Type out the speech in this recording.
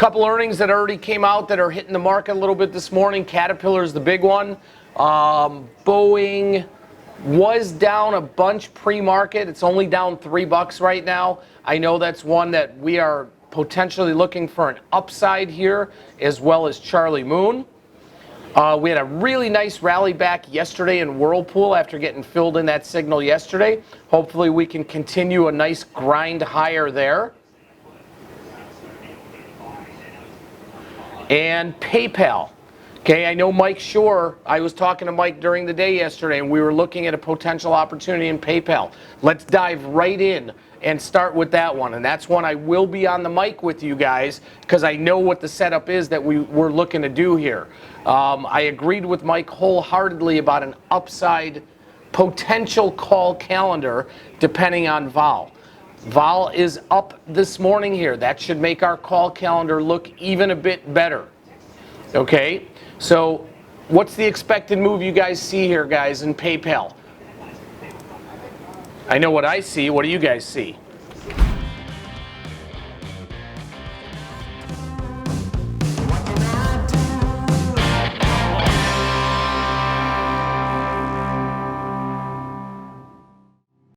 Couple earnings that already came out that are hitting the market a little bit this morning. Caterpillar's the big one. Boeing was down a bunch pre-market. It's only down $3 right now. I know that's one that we are potentially looking for an upside here, as well as Charlie Moon. We had a really nice rally back yesterday in Whirlpool after getting filled in that signal yesterday. Hopefully we can continue a nice grind higher there. And PayPal. Okay, I know Mike Shore, I was talking to Mike during the day yesterday, and we were looking at a potential opportunity in PayPal. Let's dive right in and start with that one. And that's one I will be on the mic with you guys because I know what the setup is that we're looking to do here. I agreed with Mike wholeheartedly about an upside potential call calendar depending on vol. Vol is up this morning here. That should make our call calendar look even a bit better. Okay, so what's the expected move you guys see here, guys, in PayPal? I know what I see. What do you guys see?